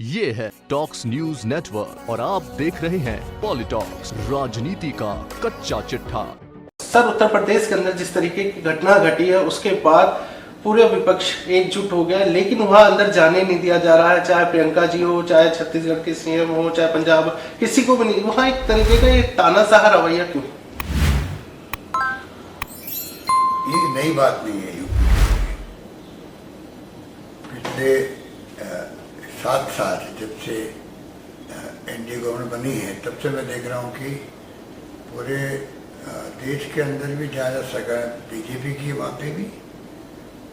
ये है talks news network और आप देख रहे हैं पॉलिटॉक्स, राजनीति का कच्चा चिट्ठा। सर, उत्तर प्रदेश के अंदर जिस तरीके की घटना घटी है उसके बाद पूरे विपक्ष एकजुट हो गया, लेकिन वहां अंदर जाने नहीं दिया जा रहा है। चाहे प्रियंका जी हो, चाहे छत्तीसगढ़ के सीएम हो, चाहे पंजाब, किसी को भी नहीं। वहां एक तरीके का ये तानाशाह रवैया क्यों? ये नई बात नहीं है। पिछले 7 साल जब से एनडीए गवर्नमेंट बनी है तब से मैं देख रहा हूँ कि पूरे देश के अंदर भी जहाँ सरकार बीजेपी की है वहाँ पे भी,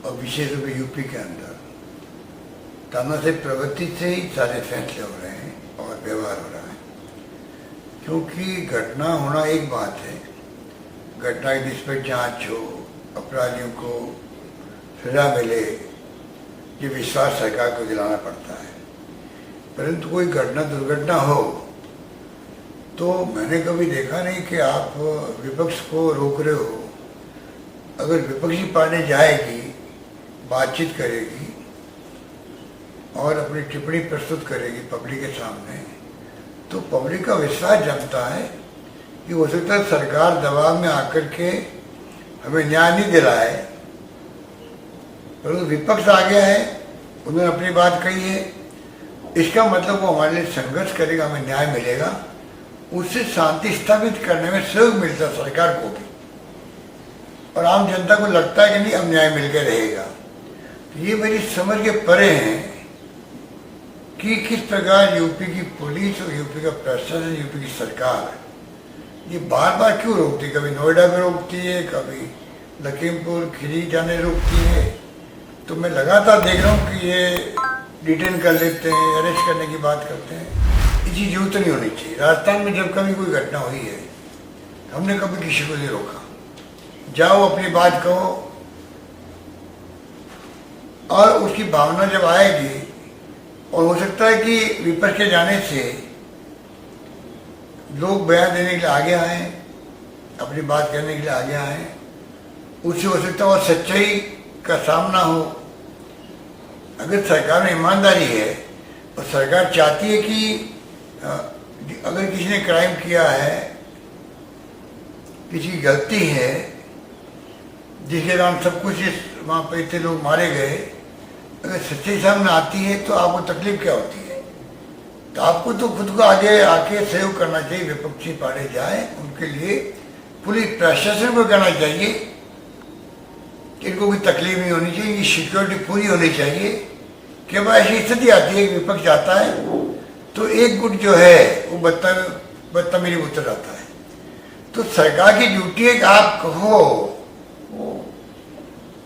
और विशेष रूप से यूपी के अंदर तानाशाही प्रवृत्ति से ही सारे फैसले हो रहे हैं और व्यवहार हो रहा है। क्योंकि घटना होना एक बात है, घटना की जिस पर जाँच हो, अपराधियों को सजा मिले, ये विश्वास सरकार को दिलाना पड़ता है। परंतु कोई घटना दुर्घटना हो तो मैंने कभी देखा नहीं कि आप विपक्ष को रोक रहे हो। अगर विपक्षी पार्टी जाएगी, बातचीत करेगी और अपनी टिप्पणी प्रस्तुत करेगी पब्लिक के सामने, तो पब्लिक का विश्वास जमता है कि हो सकता है सरकार दबाव में आकर के हमें न्याय नहीं दिलाए, परंतु विपक्ष आ गया है, उन्होंने अपनी बात कही है, इसका मतलब वो हमारे लिए संघर्ष करेगा, हमें न्याय मिलेगा, उससे शांति स्थापित करने में सहयोग मिलता है सरकार को भी, और आम जनता को लगता है कि नहीं अब न्याय मिलकर रहेगा। तो ये मेरी समझ के परे हैं कि किस प्रकार यूपी की पुलिस और यूपी का प्रशासन, यूपी की सरकार ये बार बार क्यों रोकती है। कभी नोएडा में रोकती है, कभी लखीमपुर खीरी जाने रोकती है। तो मैं लगातार देख रहा हूँ कि ये डिटेन कर लेते हैं, अरेस्ट करने की बात करते हैं। ये चीज़ जरूरत नहीं होनी चाहिए। राजस्थान में जब कभी कोई घटना हुई है, हमने कभी किसी को नहीं रोका, जाओ अपनी बात कहो, और उसकी भावना जब आएगी, और हो सकता है कि विपक्ष के जाने से लोग बयान देने के लिए आगे आए, अपनी बात करने के लिए आगे आए, उससे हो सकता है और सच्चाई का सामना हो। अगर सरकार में ईमानदारी है और सरकार चाहती है कि अगर किसी ने क्राइम किया है, किसी की गलती है, जिसके नाम सब कुछ वहाँ पे इतने लोग मारे गए, अगर सच्चाई सामने आती है तो आपको तकलीफ क्या होती है? तो आपको तो खुद को आगे आके सहयोग करना चाहिए। विपक्षी पार्टी जाए, उनके लिए पुलिस प्रशासन को कहना चाहिए कि इनको कोई तकलीफ नहीं होनी चाहिए, इनकी सिक्योरिटी पूरी होनी चाहिए। कि भाई ऐसी स्थिति आती है कि विपक्ष आता है तो एक गुट जो है वो बदतमीजी उतर जाता है। तो सरकार की ड्यूटी है कि आप कहो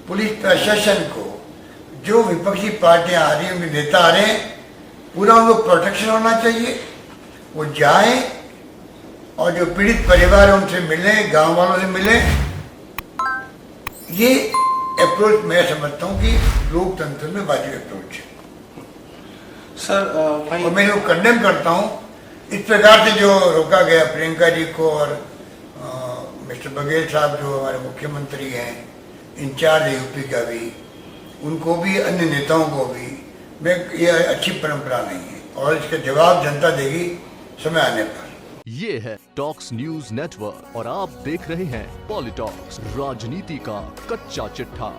पुलिस प्रशासन को, जो विपक्षी पार्टियां आ रही हैं, उनके नेता आ रहे हैं, पूरा उनको प्रोटेक्शन होना चाहिए। वो जाएं और जो पीड़ित परिवार है उनसे मिले, गांव वालों से मिले। ये अप्रोच मैं समझता हूँ कि लोकतंत्र में वाजिब अप्रोच है। सर, और मैं जो कंडेम करता हूँ इस प्रकार से जो रोका गया प्रियंका जी को, और मिस्टर बघेल साहब जो हमारे मुख्यमंत्री हैं, इंचार्ज है यूपी का भी, उनको भी, अन्य नेताओं को भी, मैं ये अच्छी परंपरा नहीं है, और इसका जवाब जनता देगी समय आने पर। ये है टॉक्स न्यूज नेटवर्क और आप देख रहे हैं पॉलिटॉक्स, राजनीति का कच्चा चिट्ठा।